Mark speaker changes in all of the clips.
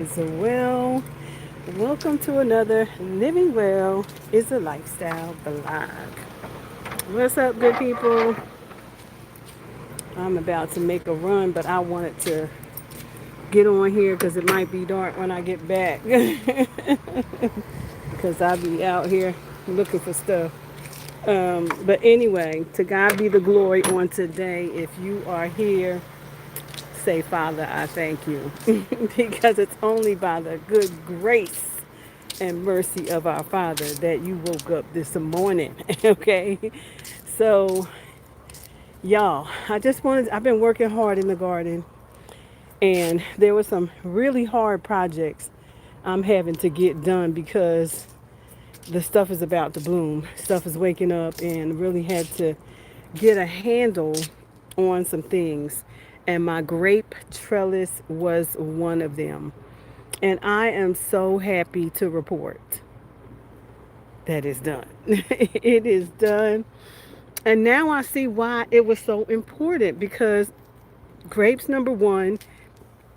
Speaker 1: Is well. Welcome to another Living Well is a Lifestyle blog. What's up, good people? I'm about to make a run, but I wanted to get on here because it might be dark when I get back. Because I'll be out here looking for stuff. But anyway, to God be the glory on today. If you are here, say, Father, I thank you. Because it's only by the good grace and mercy of our Father that you woke up this morning. Okay. So, y'all, I've been working hard in the garden, and there were some really hard projects I'm having to get done because the stuff is about to bloom. Stuff is waking up, and really had to get a handle on some things. And my grape trellis was one of them. And I am so happy to report that it's done. It is done. And now I see why it was so important, because grapes, number one,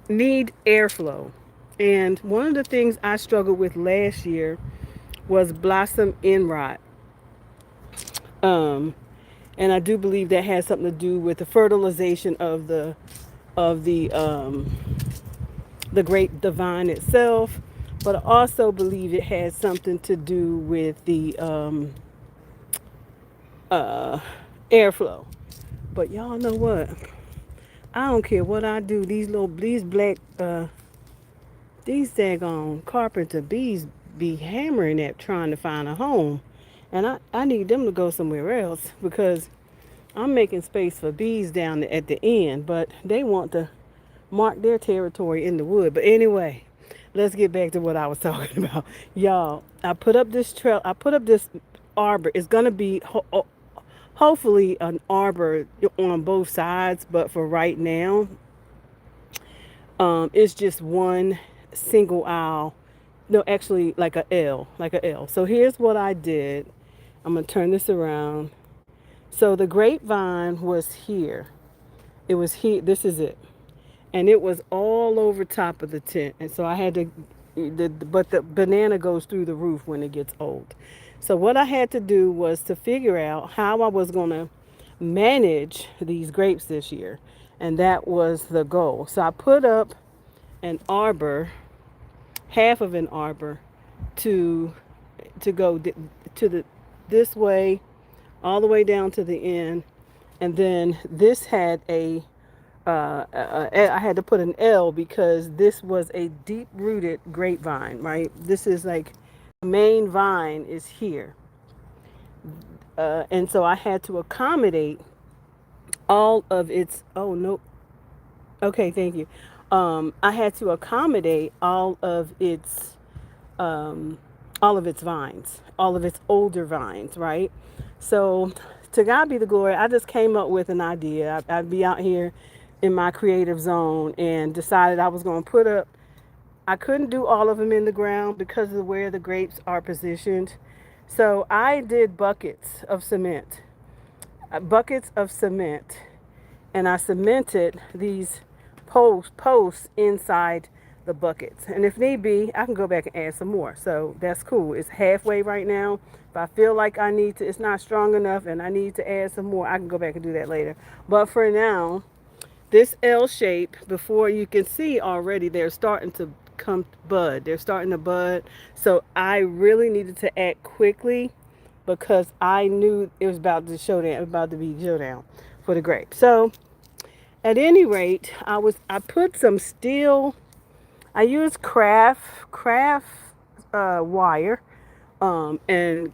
Speaker 1: need airflow. And one of the things I struggled with last year was blossom end rot. Um, and I do believe that has something to do with the fertilization of the grape, the vine itself. But I also believe it has something to do with the uh, airflow. But y'all know what? I don't care what I do. These black, these daggone carpenter bees be hammering at trying to find a home. And I need them to go somewhere else, because I'm making space for bees down at the end, but they want to mark their territory in the wood. But anyway, let's get back to what I was talking about. Y'all, I put up this arbor. It's going to be hopefully an arbor on both sides, but for right now, it's just one single aisle. No, actually, like a L. So here's what I did. I'm gonna turn this around. So the grapevine was here. It was here. This is it, and it was all over top of the tent. And so I had to. But the banana goes through the roof when it gets old. So what I had to do was to figure out how I was gonna manage these grapes this year, and that was the goal. So I put up an arbor, half of an arbor, to go to the this way, all the way down to the end, and then this had I had to put an L because this was a deep rooted grapevine, right? This is like the main vine is here, and so I had to accommodate all of its. Oh no, okay, thank you. I had to accommodate um, all of its vines, all of its older vines, right? So, to God be the glory. I just came up with an idea. I'd be out here in my creative zone and decided I was going to put up. I couldn't do all of them in the ground because of where the grapes are positioned. So I did buckets of cement, and I cemented these posts inside the buckets. And if need be, I can go back and add some more. So that's cool. It's halfway right now. If I feel like it's not strong enough and I need to add some more, I can go back and do that later. But for now, this L shape, before you can see already, they're starting to come bud. They're starting to bud. So I really needed to act quickly because I knew it was about to be showdown for the grape. So at any rate, I put some steel. I used craft wire, and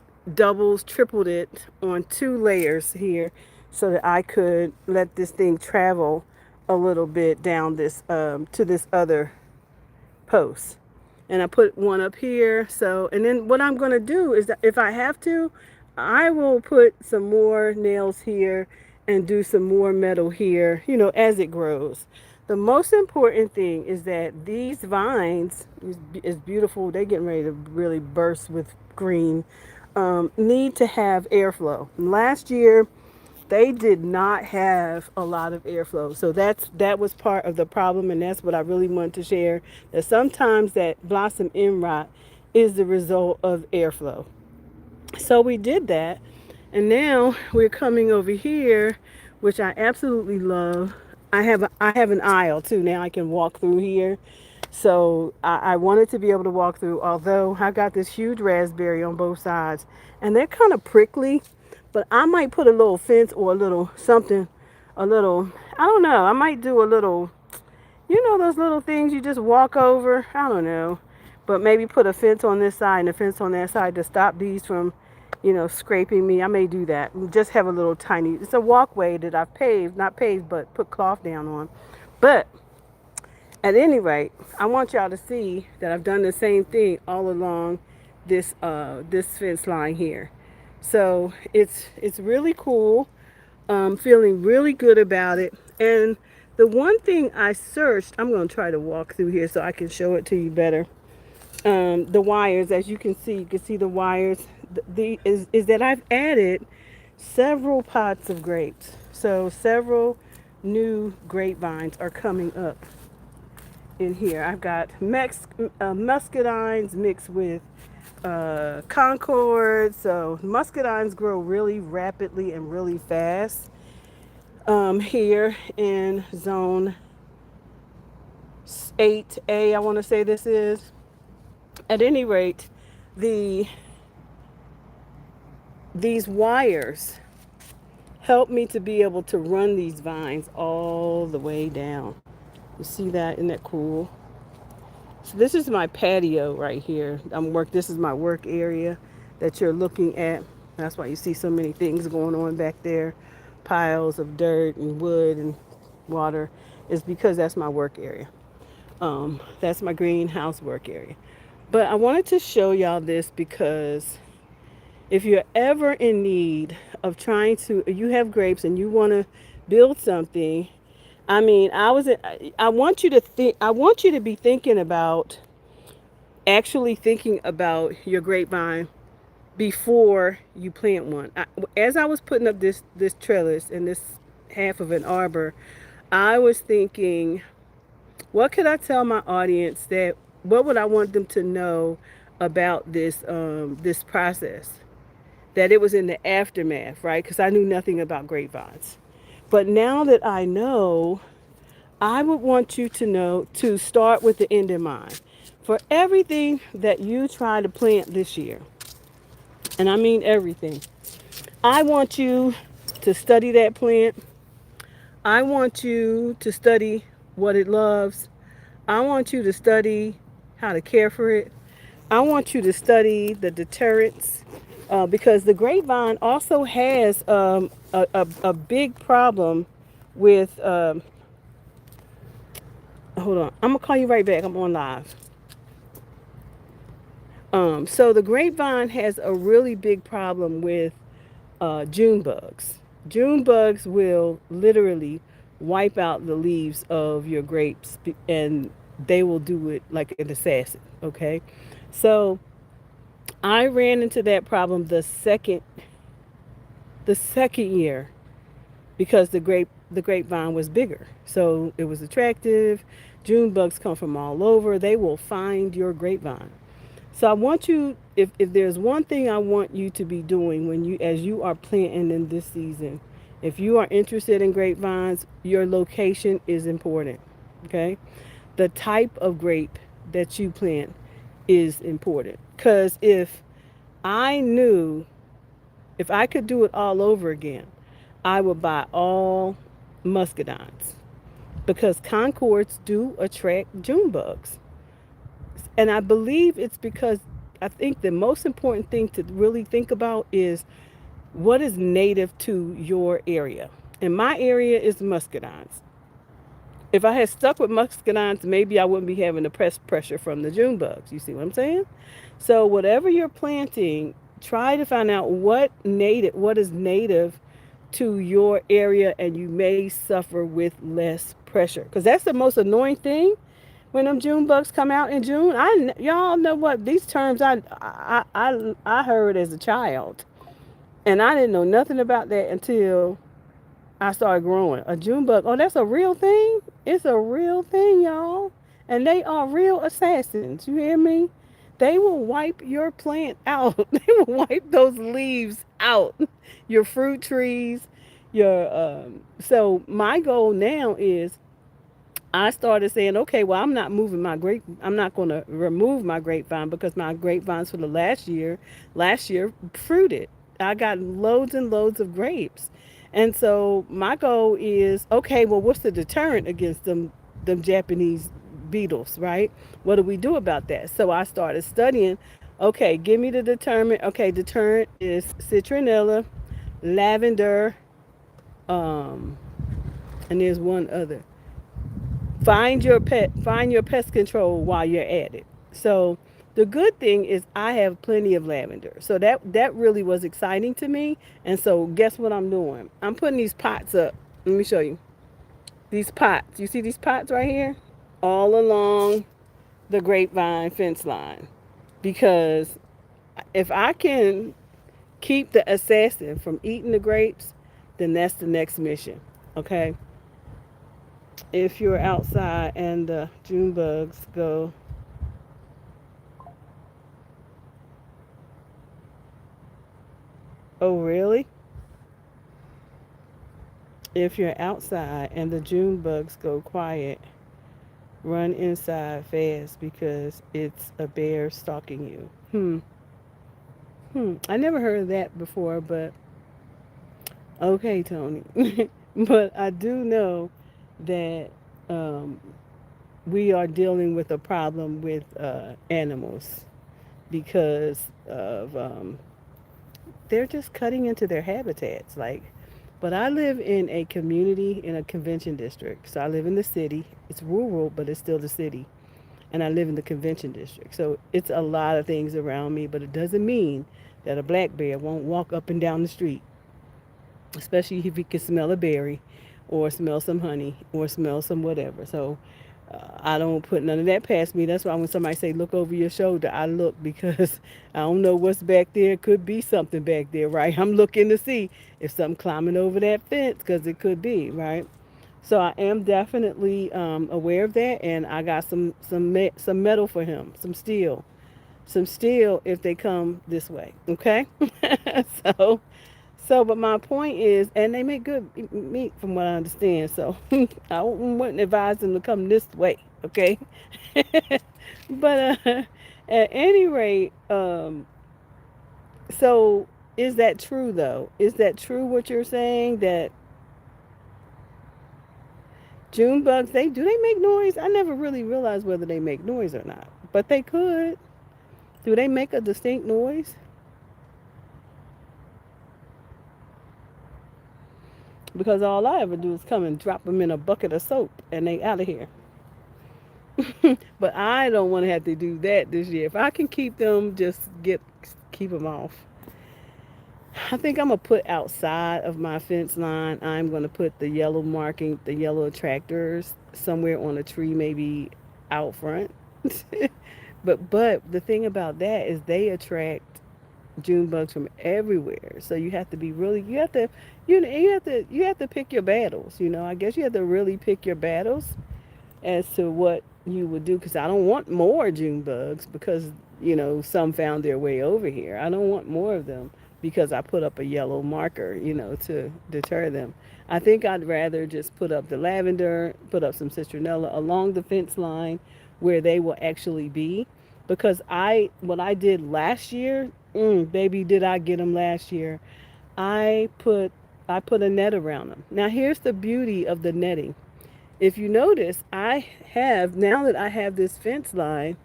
Speaker 1: tripled it on 2 layers here, so that I could let this thing travel a little bit down this to this other post. And I put one up here. So, and then what I'm going to do is that if I have to, I will put some more nails here and do some more metal here, as it grows. The most important thing is that these vines is beautiful. They're getting ready to really burst with green. Need to have airflow. Last year, they did not have a lot of airflow. So that was part of the problem, and that's what I really wanted to share. That sometimes that blossom end rot is the result of airflow. So we did that, and now we're coming over here, which I absolutely love. I have an aisle too. Now I can walk through here. So I wanted to be able to walk through, although I got this huge raspberry on both sides, and they're kind of prickly, but I might put a little fence or a little something, a little, I don't know, I might do a little, you know, those little things you just walk over, I don't know, but maybe put a fence on this side and a fence on that side to stop these from, you know, scraping me. I may do that. Just have a little tiny, it's a walkway that I've paved, not paved, but put cloth down on. But at any rate, I want y'all to see that I've done the same thing all along this fence line here. So it's really cool. Feeling really good about it. And the one thing I searched, I'm going to try to walk through here so I can show it to you better. The wires, as you can see the wires. Is that I've added several pots of grapes. So several new grapevines are coming up in here. I've got muscadines mixed with Concord. So muscadines grow really rapidly and really fast here in zone 8A, I want to say this is. At any rate, the these wires help me to be able to run these vines all the way down. You see that? Isn't that cool? So this is my patio right here. This is my work area that you're looking at. That's why you see so many things going on back there. Piles of dirt and wood and water is because that's my work area. That's my greenhouse work area. But I wanted to show y'all this because if you're ever in need of you have grapes and you want to build something, I mean, I want you to think, I want you to be actually thinking about your grapevine before you plant one. As I was putting up this trellis and this half of an arbor, I was thinking, what could I tell my audience what would I want them to know about this process? That it was in the aftermath, right? Because I knew nothing about grapevines. But now that I know, I would want you to know to start with the end in mind. For everything that you try to plant this year, and I mean everything, I want you to study that plant. I want you to study what it loves. I want you to study how to care for it. I want you to study the deterrents because the grapevine also has a big problem with. Hold on, I'm gonna call you right back. I'm on live. So the grapevine has a really big problem with June bugs. June bugs will literally wipe out the leaves of your grapes, and they will do it like an assassin. Okay, so I ran into that problem the second year because the grapevine was bigger, so it was attractive. June bugs come from all over. They will find your grapevine. So I want you, if there's one thing I want you to be doing as you are planting in this season, if you are interested in grapevines, your location is important. Okay, the type of grape that you plant is important. Because I knew if I could do it all over again, I would buy all muscadines because Concords do attract June bugs. And I believe it's because I think the most important thing to really think about is what is native to your area. And my area is muscadines. If I had stuck with muscadines, maybe I wouldn't be having the pressure from the June bugs. You see what I'm saying? So whatever you're planting, try to find out what is native to your area, and you may suffer with less pressure. Because that's the most annoying thing when them June bugs come out in June. Y'all know what these terms I heard as a child, and I didn't know nothing about that until I started growing. A June bug. Oh, that's a real thing? It's a real thing, y'all. And they are real assassins. You hear me? They will wipe your plant out. They will wipe those leaves out. Your fruit trees, your so my goal now is I started saying, okay, well, I'm not moving my grape. I'm not going to remove my grapevine because my grapevines for the last year fruited. I got loads and loads of grapes, and so my goal is, okay, well, what's the deterrent against them Japanese beetles, right? What do we do about that? So I started studying. Okay, give me the deterrent. Okay, deterrent is citronella, lavender, um, and there's one other. Find your pest control while you're at it. So the good thing is I have plenty of lavender. So that really was exciting to me. And so guess what I'm doing? I'm putting these pots up. Let me show you. These pots. You see these pots right here? All along the grapevine fence line. Because if I can keep the assassin from eating the grapes, then that's the next mission. Okay? If you're outside and the June bugs go, oh really? If you're outside and the June bugs go quiet, run inside fast because it's a bear stalking you. I never heard of that before, but okay, Tony. But I do know that um, we are dealing with a problem with animals because of they're just cutting into their habitats. Like, but I live in a community in a convention district. So I live in the city. It's rural, but it's still the city. And I live in the convention district. So it's a lot of things around me, but it doesn't mean that a black bear won't walk up and down the street, especially if he can smell a berry or smell some honey or smell some whatever. So I don't put none of that past me. That's why when somebody say look over your shoulder, I look because I don't know what's back there. Could be something back there, right? I'm looking to see if something climbing over that fence because it could be, right? So I am definitely aware of that, and I got some metal for him, some steel if they come this way. Okay, so but my point is, and they make good meat from what I understand. So I wouldn't advise them to come this way. Okay, but at any rate, so is that true though? Is that true what you're saying that June bugs they make noise? I never really realized whether they make noise or not, but they could. Do they make a distinct noise? Because all I ever do is come and drop them in a bucket of soap and they out of here. But I don't want to have to do that this year. If I can keep them, keep them off. I think I'm gonna put outside of my fence line. I'm gonna put the yellow marking, the yellow attractors somewhere on a tree, maybe out front. But the thing about that is they attract June bugs from everywhere. So you have to be really you have to pick your battles. I guess you have to really pick your battles as to what you would do because I don't want more June bugs because some found their way over here. I don't want more of them because I put up a yellow marker, to deter them. I think I'd rather just put up the lavender, put up some citronella along the fence line where they will actually be because what I did last year, baby, did I get them last year. I put I put a net around them. Now here's the beauty of the netting. If you notice, now that I have this fence line,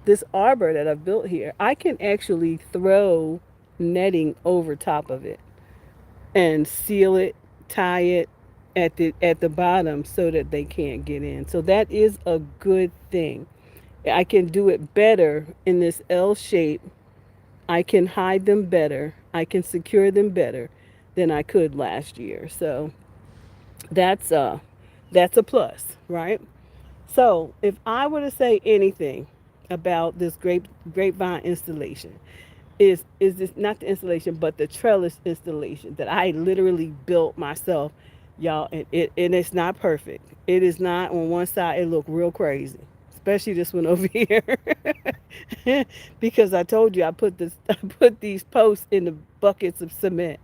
Speaker 1: this arbor that I've built here, I can actually throw netting over top of it and seal it, tie it at the bottom so that they can't get in. So that is a good thing. I can do it better in this L shape. I can hide them better. I can secure them better than I could last year. So that's a that's a plus, right? So if I were to say anything about this grapevine installation, is this not the installation but the trellis installation that I literally built myself. Y'all, and it's not perfect. It is not. On one side it look real crazy, especially this one over here. Because I told you I put these posts in the buckets of cement.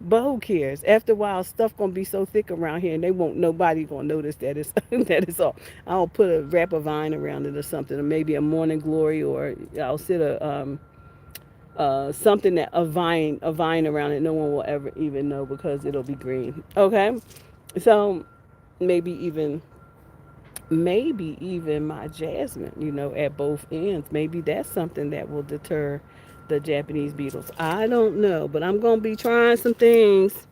Speaker 1: But who cares? After a while, stuff gonna be so thick around here, and they won't. Nobody gonna notice that it's that it's all. I'll put a wrap a vine around it or something, or maybe a morning glory, or I'll sit something that a vine around it. No one will ever even know because it'll be green. Okay, so maybe even my jasmine, at both ends. Maybe that's something that will deter the Japanese beetles. I don't know, but I'm going to be trying some things.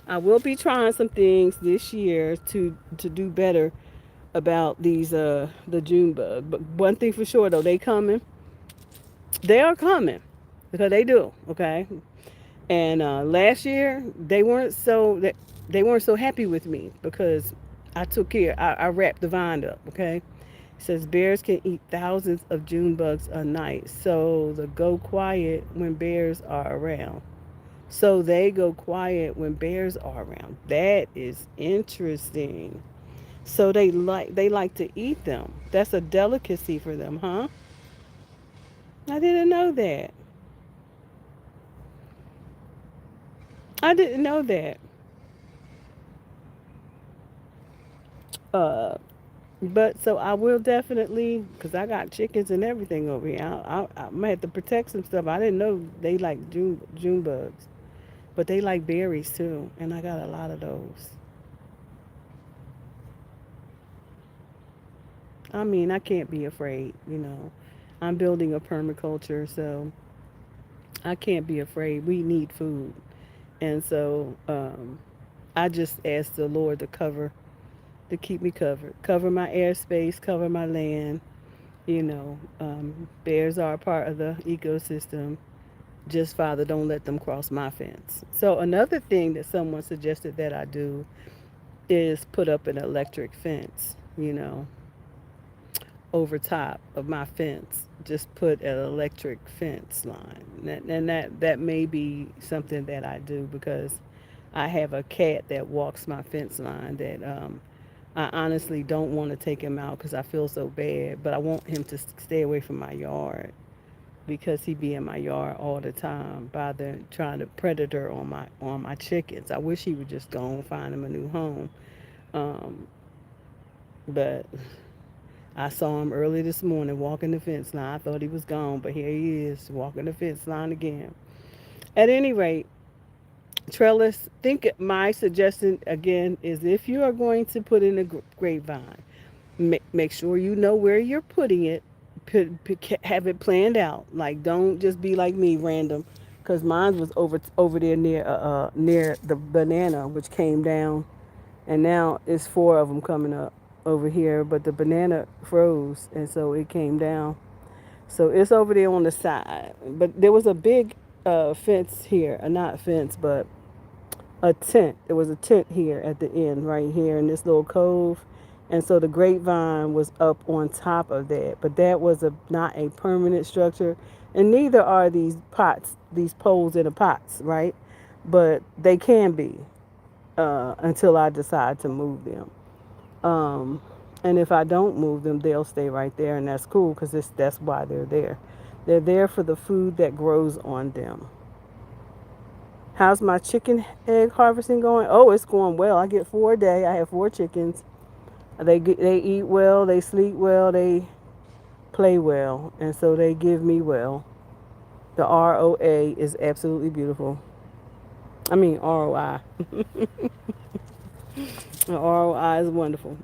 Speaker 1: I will be trying some things this year to do better about these the June bug. But one thing for sure though, they coming. They are coming because they do, okay? And last year they weren't so happy with me because I took care. I wrapped the vine up. Okay, it says bears can eat thousands of June bugs a night, so the go quiet when bears are around. So they go quiet when bears are around. That is interesting. So they like to eat them. That's a delicacy for them, huh? I didn't know that. I didn't know that. Uh, But so I will definitely, cause I got chickens and everything over here. I'm gonna have to protect some stuff. I didn't know they like June bugs, but they like berries too, and I got a lot of those. I mean, I can't be afraid. I'm building a permaculture, so I can't be afraid. We need food, and so I just ask the Lord to keep me cover my airspace, cover my land. Bears are a part of the ecosystem. Just, Father, don't let them cross my fence. So another thing that someone suggested that I do is put up an electric fence, over top of my fence. Just put an electric fence line. And that may be something that I do because I have a cat that walks my fence line that I honestly don't want to take him out because I feel so bad, but I want him to stay away from my yard because he be in my yard all the time, bothering, trying to predator on my chickens. I wish he would just go and find him a new home. Um, but I saw him early this morning walking the fence line. I thought he was gone, but here he is walking the fence line again. At any rate, trellis. Think my suggestion again is if you are going to put in a grapevine, make sure you know where you're putting it. Have it planned out. Like, don't just be like me, random. Because mine was over there near the banana, which came down, and now it's four of them coming up over here. But the banana froze, and so it came down. So it's over there on the side. But there was a big fence here, not fence, but a tent. There was a tent here at the end, right here in this little cove. And so the grapevine was up on top of that. But that was not a permanent structure. And neither are these pots, these poles in the pots, right? But they can be until I decide to move them. Um, and if I don't move them, they'll stay right there. And that's cool because that's why they're there. They're there for the food that grows on them. How's my chicken egg harvesting going? Oh, it's going well. I get 4 a day. I have 4 chickens. They eat well, they sleep well, they play well, and so they give me well. The ROA is absolutely beautiful. I mean ROI. The ROI is wonderful.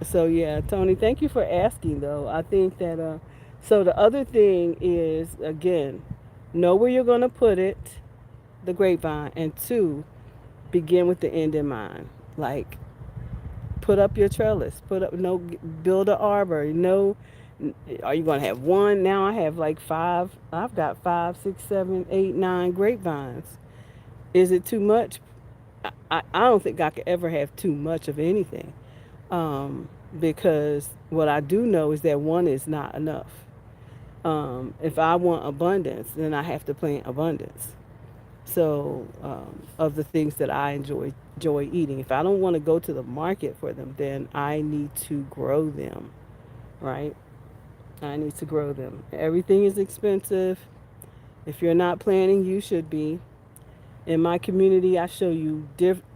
Speaker 1: So yeah, Tony, thank you for asking. Though I think that so the other thing is again, know where you're gonna put it, the grapevine, and two, begin with the end in mind. Like, put up your trellis, put up no, build an arbor. No, are you gonna have one? Now I have like five. I've got 5, 6, 7, 8, 9 grapevines. Is it too much? I don't think I could ever have too much of anything, because what I do know is that one is not enough. If I want abundance, then I have to plant abundance. So of the things that I enjoy eating. If I don't want to go to the market for them, then I need to grow them, right? I need to grow them. Everything is expensive. If you're not planting, you should be. In my community, I show you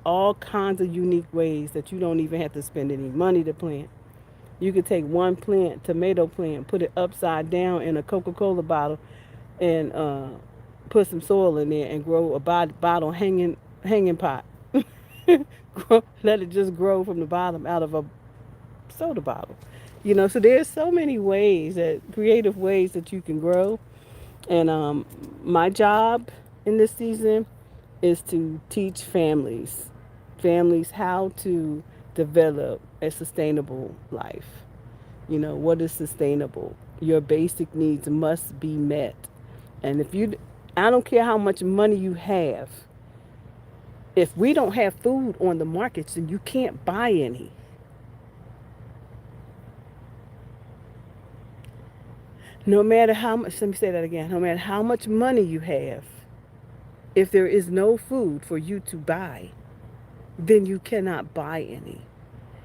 Speaker 1: all kinds of unique ways that you don't even have to spend any money to plant. You could take one plant, tomato plant, put it upside down in a Coca-Cola bottle, and put some soil in there and grow a bottle hanging pot. Let it just grow from the bottom out of a soda bottle. So there's so many ways, that creative ways that you can grow. And my job in this season is to teach families how to develop a sustainable life. What is sustainable? Your basic needs must be met. And I don't care how much money you have, if we don't have food on the markets, then you can't buy any. No matter how much, let me say that again, no matter how much money you have, if there is no food for you to buy, then you cannot buy any.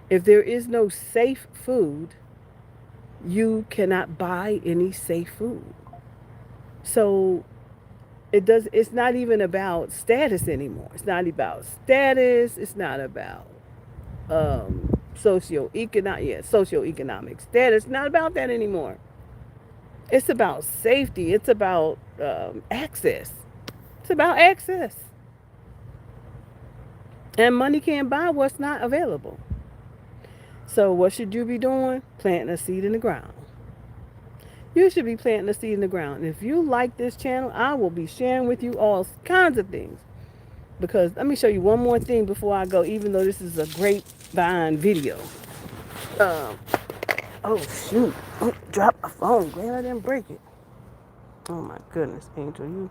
Speaker 1: If there is no safe food, you cannot buy any safe food. So it's not even about status anymore. It's not about status. It's not about socioeconomic status. It's not about that anymore. It's about safety. It's about access. It's about access. And money can't buy what's not available. So what should you be doing? Planting a seed in the ground. You should be planting a seed in the ground. And if you like this channel, I will be sharing with you all kinds of things. Because let me show you one more thing before I go, even though this is a grapevine video. Oh shoot. Oh, drop my phone. Glad I didn't break it. Oh my goodness, Angel.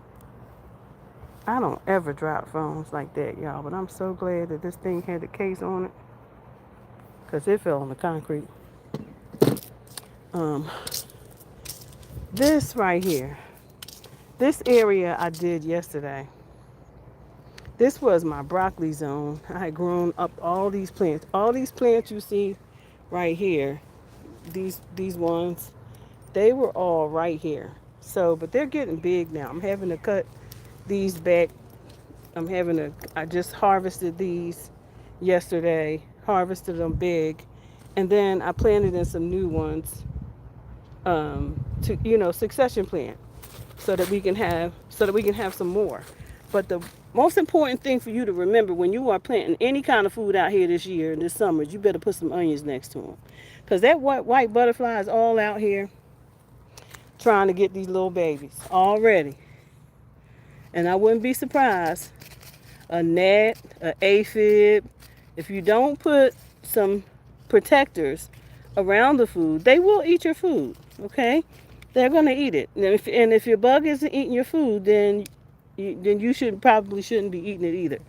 Speaker 1: I don't ever drop phones like that, y'all. But I'm so glad that this thing had the case on it. Because it fell on the concrete. This right here. This area I did yesterday. This was my broccoli zone. I had grown up all these plants. All these plants you see right here, these ones, they were all right here. So, but they're getting big now. I'm having to cut these back. I just harvested these yesterday, harvested them big, and then I planted in some new ones to succession plant so that we can have some more. But the most important thing for you to remember when you are planting any kind of food out here this year and this summer is you better put some onions next to them, because that white butterfly is all out here trying to get these little babies already. And I wouldn't be surprised, a gnat, an aphid, if you don't put some protectors around the food, they will eat your food, okay? They're going to eat it. And if your bug isn't eating your food, then you probably shouldn't be eating it either.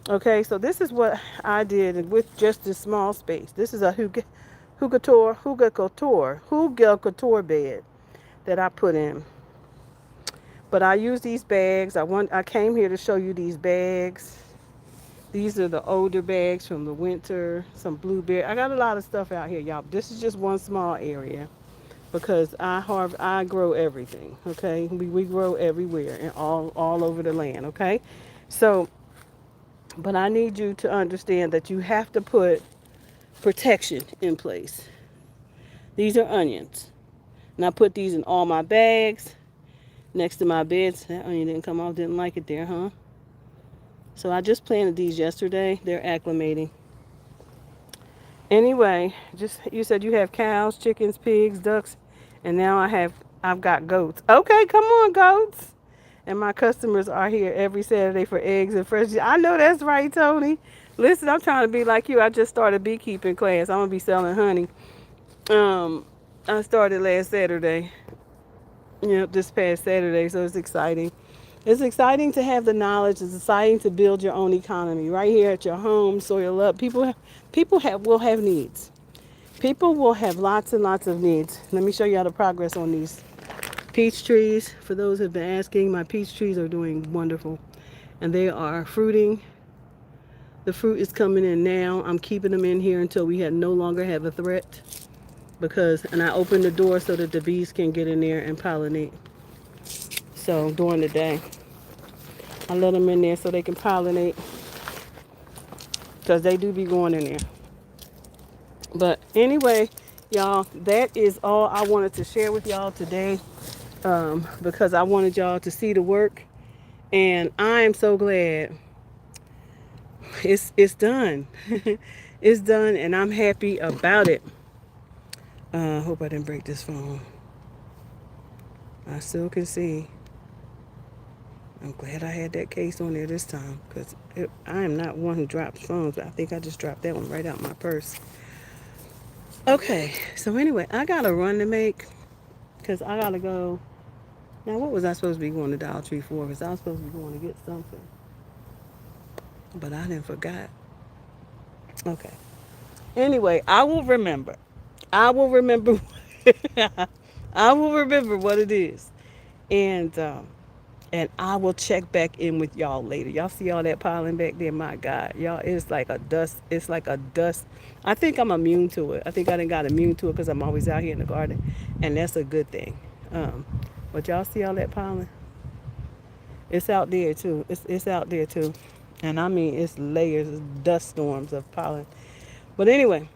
Speaker 1: Okay, so this is what I did with just this small space. This is a Huga couture bed that I put in. But I use these bags. I came here to show you these bags. These are the older bags from the winter. Some blueberry. I got a lot of stuff out here, y'all. This is just one small area because I grow everything. Okay, we grow everywhere and all over the land. Okay, so but I need you to understand that you have to put protection in place. These are onions, and I put these in all my bags next to my beds. That onion didn't come off. Didn't like it there, huh? So I just planted these yesterday. They're acclimating. Anyway, you said you have cows, chickens, pigs, ducks, and now I've got goats. Okay, come on, goats. And my customers are here every Saturday for eggs and fresh. I know that's right, Tony. Listen, I'm trying to be like you. I just started beekeeping class. I'm gonna be selling honey. I started last Saturday. This past Saturday, so it's exciting. It's exciting to have the knowledge. It's exciting to build your own economy right here at your home, soil up. People will have needs. People will have lots and lots of needs. Let me show you how the progress on these peach trees. For those who have been asking, my peach trees are doing wonderful. and they are fruiting. The fruit is coming in now. I'm keeping them in here until we no longer have a threat, because, and I open the door so that the bees can get in there and pollinate. So during the day, I let them in there so they can pollinate, because they do be going in there. But anyway, y'all, that is all I wanted to share with y'all today, because I wanted y'all to see the work, and I am so glad it's done. It's done, and I'm happy about it. Hope I didn't break this phone. I still can see. I'm glad I had that case on there this time, because I am not one who drops phones. But I think I just dropped that one right out my purse. Okay, so anyway, I got a run to make, because I got to go. Now, what was I supposed to be going to Dollar Tree for? Because I was supposed to be going to get something, but I didn't forgot. Okay. Anyway, I will remember. I will remember. I will remember what it is, and I will check back in with y'all later. Y'all see all that pollen back there? My God, y'all, it's like a dust. It's like a dust. I think I'm immune to it. I think I done got immune to it because I'm always out here in the garden, and that's a good thing. Um, but y'all see all that pollen? It's out there too. It's out there too, and I mean it's layers, it's dust storms of pollen. But anyway,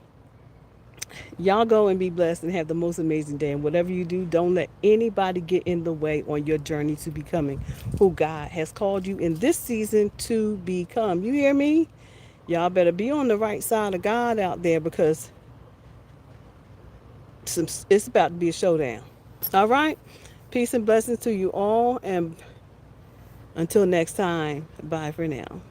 Speaker 1: y'all go and be blessed and have the most amazing day. And whatever you do, don't let anybody get in the way on your journey to becoming who God has called you in this season to become. You hear me? Y'all better be on the right side of God out there, because it's about to be a showdown. All right? Peace and blessings to you all. And until next time, bye for now.